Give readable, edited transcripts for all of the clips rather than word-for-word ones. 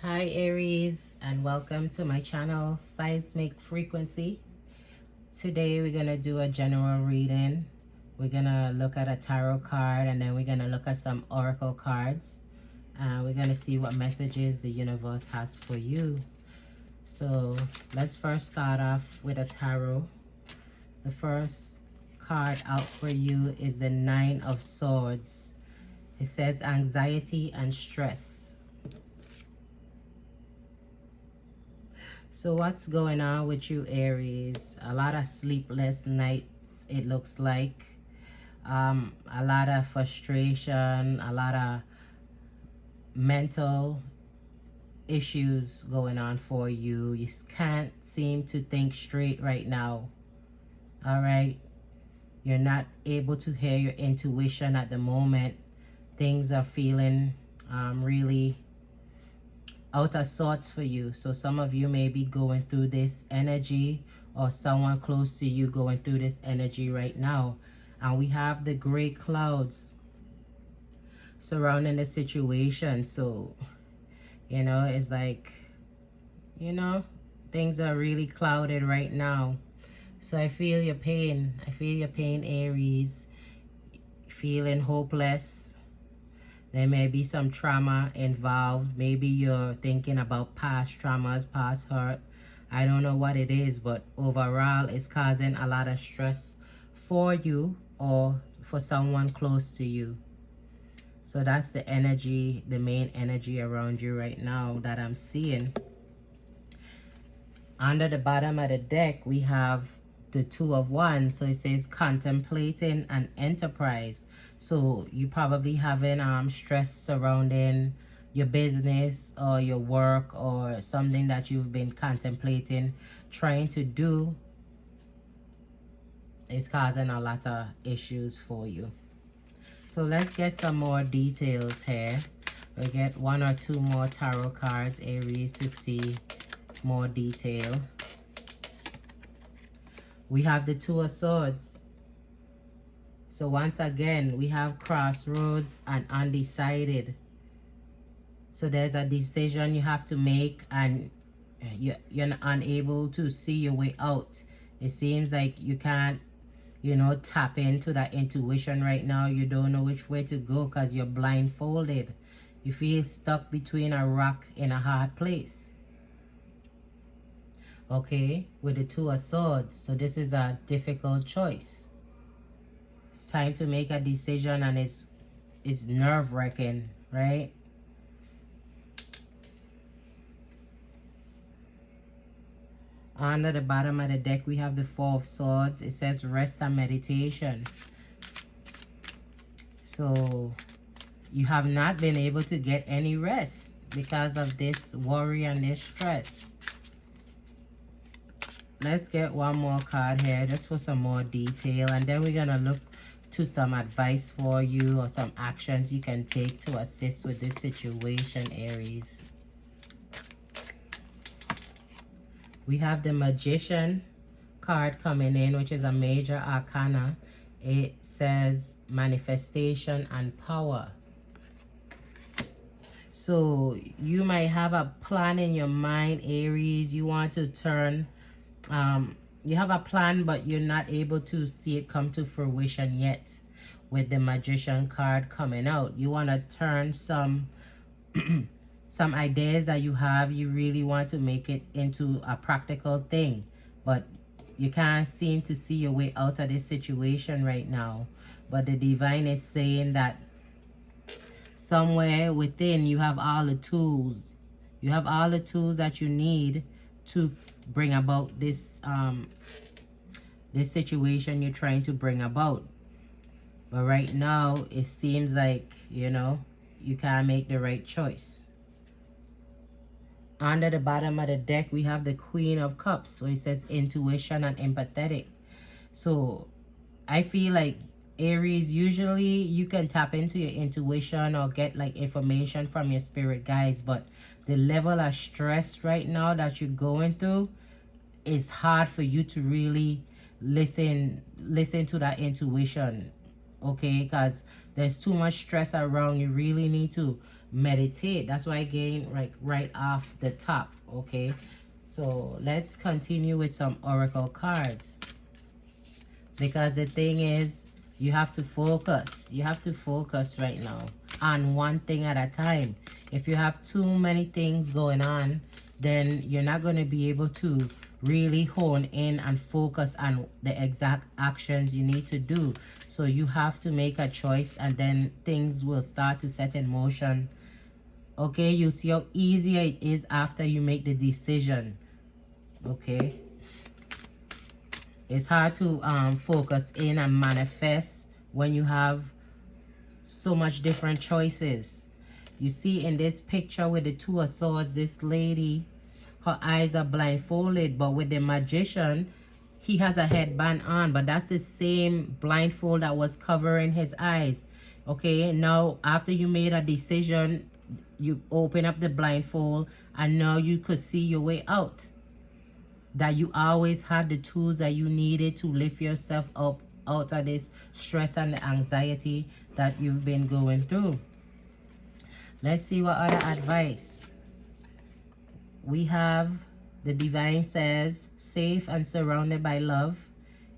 Hi Aries, and welcome to my channel Seismic Frequency. Today we're going to do a general reading. We're going to look at a tarot card, and then we're going to look at some oracle cards. We're going to see what messages the universe has for you. So let's first start off with a tarot. The first card out for you is the Nine of Swords. It says anxiety and stress. So what's going on with you, Aries? A lot of sleepless nights, it looks like. A lot of frustration, a lot of mental issues going on for you. You can't seem to think straight right now. All right? You're not able to hear your intuition at the moment. Things are feeling really out of sorts for you. So some of you may be going through this energy, or someone close to you going through this energy right now. And we have the gray clouds surrounding the situation. So it's like things are really clouded right now. So I feel your pain. I feel your pain, Aries. Feeling hopeless. There may be some trauma involved. Maybe you're thinking about past traumas, past hurt. I don't know what it is, but overall, it's causing a lot of stress for you or for someone close to you. So that's the energy, the main energy around you right now that I'm seeing. Under the bottom of the deck, we have the Two of Wands. So it says contemplating an enterprise. So you probably having stress surrounding your business or your work, or something that you've been contemplating trying to do is causing a lot of issues for you. So let's get some more details here. We'll get one or two more tarot cards, Aries, to see more detail. We have the Two of Swords. So once again, we have crossroads and undecided. So there's a decision you have to make, and you're unable to see your way out. It seems like you can't, tap into that intuition right now. You don't know which way to go because you're blindfolded. You feel stuck between a rock in a hard place. Okay, with the Two of Swords. So this is a difficult choice. It's time to make a decision, and it's nerve-wracking, right? Under the bottom of the deck, we have the Four of Swords. It says rest and meditation. So you have not been able to get any rest because of this worry and this stress. Let's get one more card here just for some more detail, and then we're gonna look to some advice for you, or some actions you can take to assist with this situation, Aries. We have the Magician card coming in, which is a major arcana. It says manifestation and power. So you might have a plan in your mind, Aries. You want to turn you have a plan, but you're not able to see it come to fruition yet. With the Magician card coming out, you want to turn some some ideas that you have. You really want to make it into a practical thing, but you can't seem to see your way out of this situation right now. But the divine is saying that somewhere within you have all the tools. You have all the tools that you need to bring about this this situation you're trying to bring about. But right now it seems like you can't make the right choice. Under the bottom of the deck, we have the Queen of Cups. So it says intuition and empathetic. So I feel like, Aries, usually you can tap into your intuition or get like information from your spirit guides, but the level of stress right now that you're going through, is hard for you to really listen to that intuition, okay? Because there's too much stress around. You really need to meditate. That's why I gain right off the top. Okay, so let's continue with some oracle cards, because the thing is, you have to focus. You have to focus right now on one thing at a time. If you have too many things going on, then you're not going to be able to really hone in and focus on the exact actions you need to do. So you have to make a choice, and then things will start to set in motion. Okay, you see how easier it is after you make the decision. Okay, it's hard to focus in and manifest when you have so much different choices. You see in this picture with the Two of Swords, this lady, her eyes are blindfolded, but with the Magician, he has a headband on, but that's the same blindfold that was covering his eyes. Okay, now after you made a decision, you open up the blindfold, and now you could see your way out. That you always had the tools that you needed to lift yourself up out of this stress and the anxiety that you've been going through. Let's see what other advice we have. The divine says, safe and surrounded by love.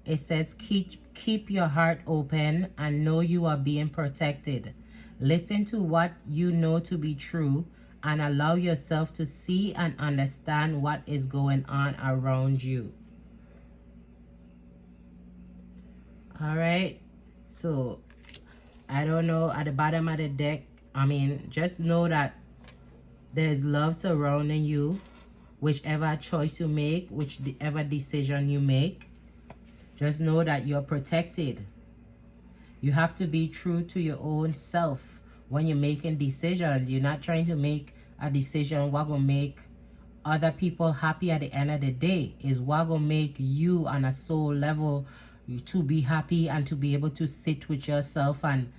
It says, keep your heart open and know you are being protected. Listen to what you know to be true and allow yourself to see and understand what is going on around you. All right, so I don't know, at the bottom of the deck, just know that there's love surrounding you, whichever choice you make, whichever decision you make. Just know that you're protected. You have to be true to your own self when you're making decisions. You're not trying to make a decision what gonna make other people happy at the end of the day. Is what gonna make you on a soul level to be happy and to be able to sit with yourself and,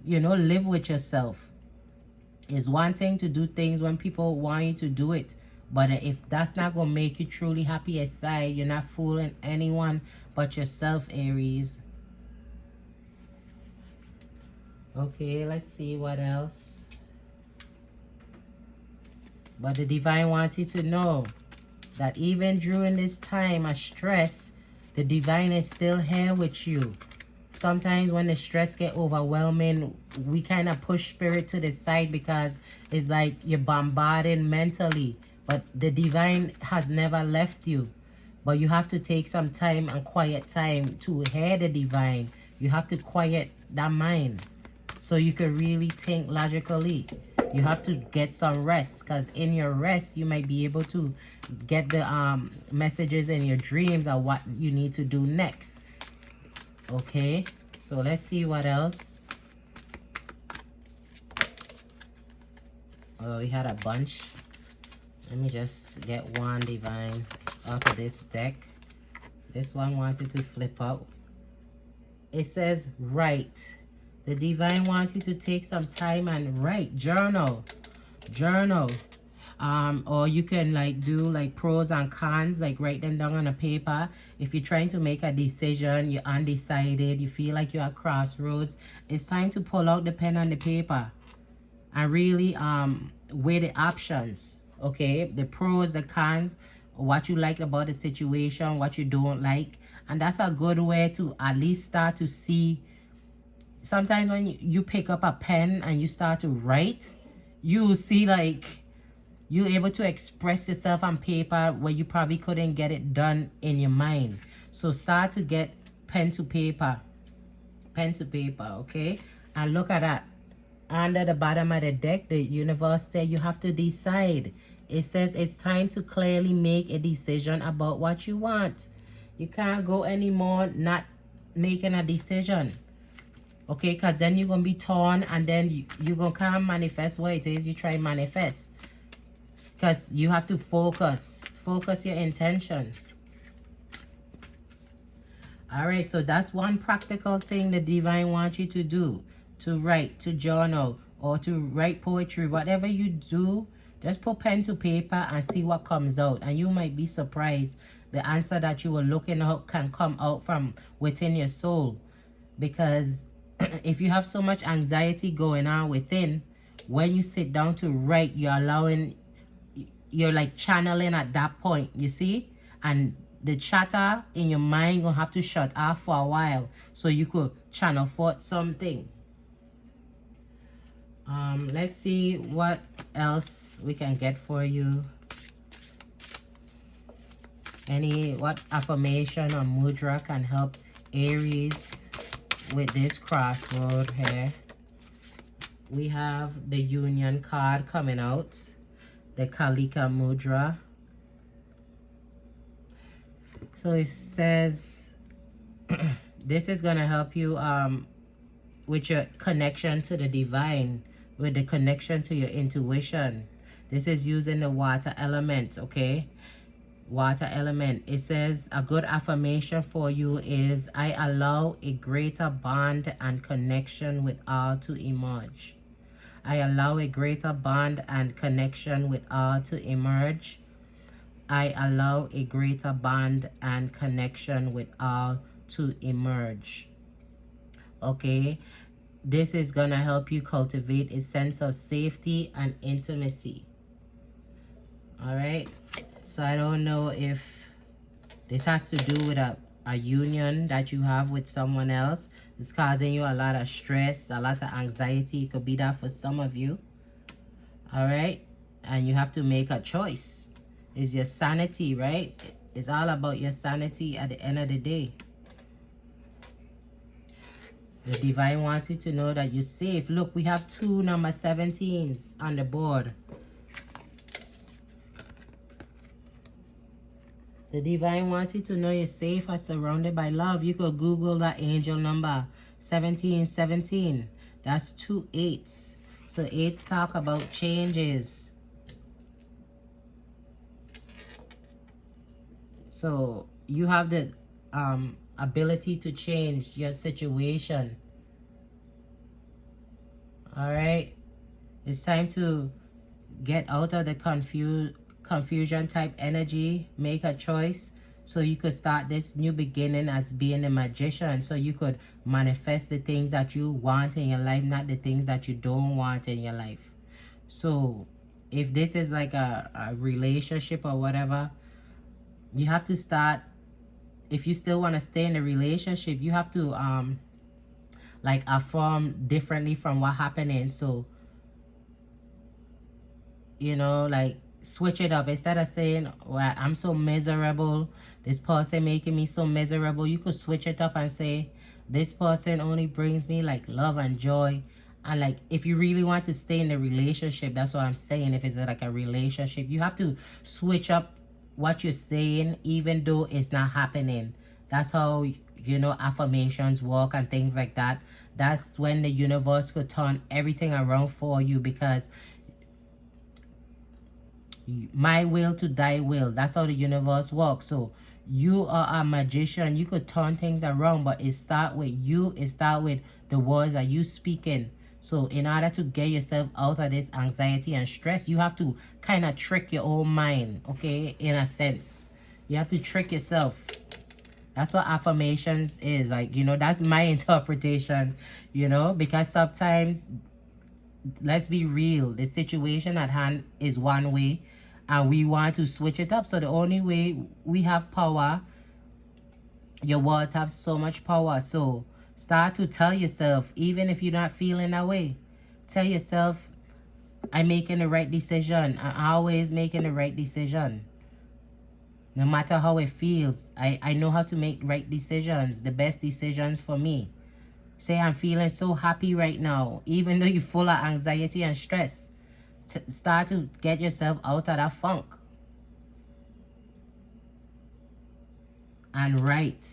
live with yourself. It's one thing to do things when people want you to do it, but if that's not gonna make you truly happy inside, you're not fooling anyone but yourself, Aries. Okay, let's see what else. But the divine wants you to know that even during this time of stress, the divine is still here with you. Sometimes when the stress get overwhelming, we kind of push spirit to the side because it's like you're bombarded mentally. But the divine has never left you. But you have to take some time and quiet time to hear the divine. You have to quiet that mind so you can really think logically. You have to get some rest, because in your rest, you might be able to get the messages in your dreams of what you need to do next. Okay, so let's see what else. Oh, we had a bunch. Let me just get one divine out of this deck. This one wanted to flip out. It says write. The divine wants you to take some time and write. Journal. Or you can do pros and cons, write them down on a paper. If you're trying to make a decision, you're undecided, you feel like you're at crossroads, it's time to pull out the pen and the paper and really weigh the options. Okay, the pros, the cons, what you like about the situation, what you don't like. And that's a good way to at least start to see. Sometimes when you pick up a pen and you start to write, you see you're able to express yourself on paper where you probably couldn't get it done in your mind. So start to get pen to paper, okay? And look at that. Under the bottom of the deck, the universe said you have to decide. It says it's time to clearly make a decision about what you want. You can't go anymore not making a decision. Okay, because then you're going to be torn, and then you're going to can't manifest what it is you try to manifest. Because you have to focus your intentions. All right, so that's one practical thing the divine wants you to do. To write, to journal, or to write poetry. Whatever you do, just put pen to paper and see what comes out. And you might be surprised. The answer that you were looking at can come out from within your soul. Because if you have so much anxiety going on within, when you sit down to write, you're like channeling at that point, you see? And the chatter in your mind gonna have to shut off for a while so you could channel forth something. Let's see what else we can get for you. What affirmation or mudra can help Aries with this crossroad here? We have the Union card coming out, the Kalika mudra. So it says this is gonna help you with your connection to the divine, with the connection to your intuition. This is using the water element, okay? Water element. It says a good affirmation for you is, I allow a greater bond and connection with all to emerge. I allow a greater bond and connection with all to emerge. I allow a greater bond and connection with all to emerge. Okay, this is gonna help you cultivate a sense of safety and intimacy. All right, so I don't know if this has to do with a union that you have with someone else. It's causing you a lot of stress, a lot of anxiety. It could be that for some of you. All right, and you have to make a choice. It's your sanity, right? It's all about your sanity at the end of the day. The divine wants you to know that you're safe. Look, we have 2 number 17s on the board. The divine wants you to know you're safe and surrounded by love. You could Google that angel number 1717. That's 2 8s. So 8s talk about changes. So you have the ability to change your situation. All right, it's time to get out of the confusion type energy. Make a choice so you could start this new beginning as being a magician, so you could manifest the things that you want in your life, not the things that you don't want in your life. So if this is like a relationship or whatever, you have to start. If you still want to stay in a relationship, you have to like affirm differently from what happening. So, you know, like switch it up. Instead of saying, well, I'm so miserable, this person making me so miserable, you could switch it up and say, this person only brings me like love and joy. And like, if you really want to stay in a relationship, that's what I'm saying. If it's like a relationship, you have to switch up what you're saying, even though it's not happening. That's how, you know, affirmations work and things like that. That's when the universe could turn everything around for you, because my will to thy will, that's how the universe works. So you are a magician. You could turn things around, but it start with you. It start with the words that you speaking. So in order to get yourself out of this anxiety and stress, you have to kind of trick your own mind, okay? In a sense, you have to trick yourself. That's what affirmations is. Like, you know, that's my interpretation, you know, because sometimes, let's be real, the situation at hand is one way and we want to switch it up. So the only way we have power, your words have so much power. So start to tell yourself, even if you're not feeling that way, tell yourself, I'm making the right decision. I'm always making the right decision. No matter how it feels, I know how to make right decisions, the best decisions for me. Say, I'm feeling so happy right now, even though you're full of anxiety and stress. Start to get yourself out of that funk. And write.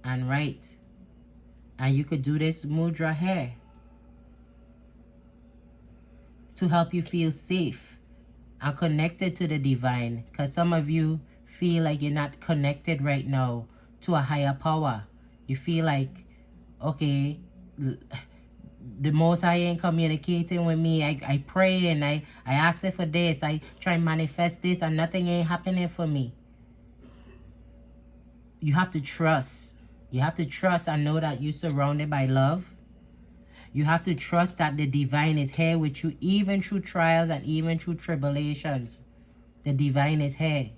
And write. And you could do this mudra here to help you feel safe and connected to the divine. Because some of you feel like you're not connected right now to a higher power. You feel like, okay, the Most High ain't communicating with me. I pray and I ask it for this. I try and manifest this and nothing ain't happening for me. You have to trust. You have to trust and know that you're surrounded by love. You have to trust that the divine is here with you, even through trials and even through tribulations. The divine is here.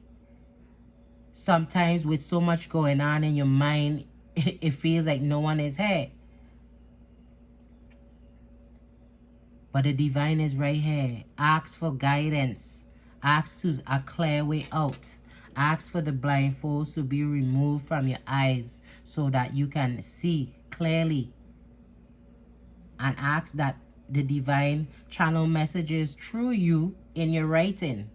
Sometimes with so much going on in your mind, it feels like no one is here. But the divine is right here. Ask for guidance. Ask to a clear way out. Ask for the blindfolds to be removed from your eyes so that you can see clearly. And ask that the divine channel messages through you in your writing.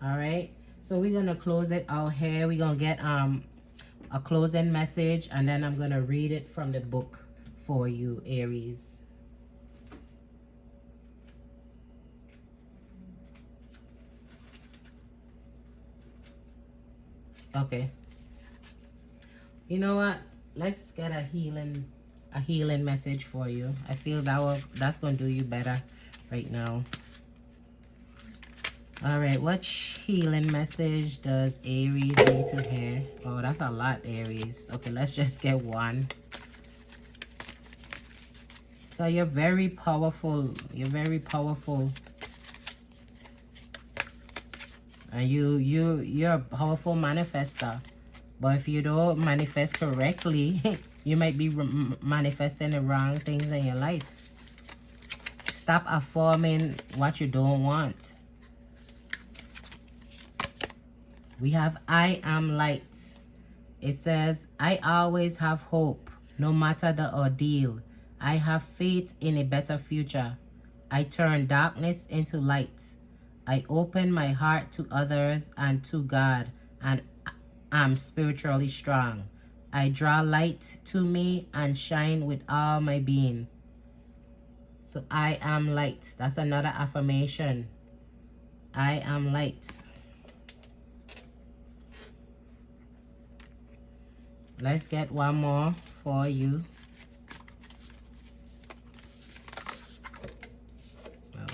All right. So we're gonna close it out here. We're gonna get a closing message, and then I'm gonna read it from the book for you, Aries. Okay. You know what? Let's get a healing message for you. I feel that's gonna do you better right now. All right, what healing message does Aries need to hear? Oh, that's a lot, Aries. Okay, let's just get one. So you're very powerful. You're very powerful. And you're a powerful manifester. But if you don't manifest correctly, you might be manifesting the wrong things in your life. Stop affirming what you don't want. We have I am light. It says, I always have hope, no matter the ordeal. I have faith in a better future. I turn darkness into light. I open my heart to others and to God, and I'm spiritually strong. I draw light to me and shine with all my being. So I am light. That's another affirmation. I am light. Let's get one more for you. Oh.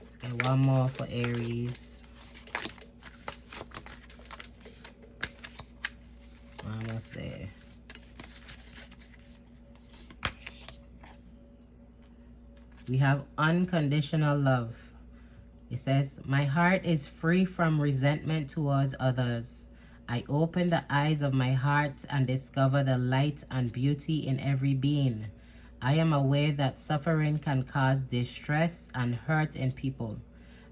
Let's get one more for Aries. Almost there. We have unconditional love. It says, my heart is free from resentment towards others. I open the eyes of my heart and discover the light and beauty in every being. I am aware that suffering can cause distress and hurt in people.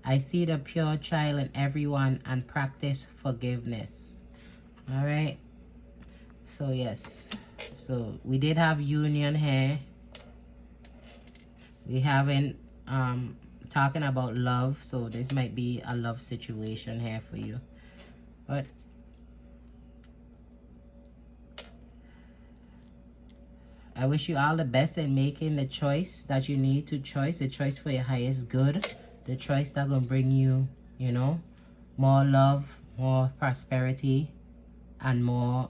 I see the pure child in everyone and practice forgiveness. All right. So yes. So we did have union here. We haven't talking about love, so this might be a love situation here for you. But I wish you all the best in making the choice that you need to choose, the choice for your highest good, the choice that gonna bring you, you know, more love, more prosperity, and more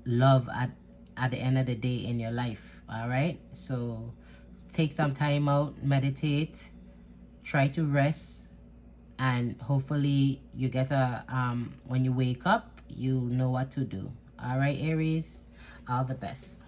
love at the end of the day in your life. All right. So take some time out, meditate, try to rest, and hopefully you get a when you wake up, you know what to do. All right, Aries, all the best.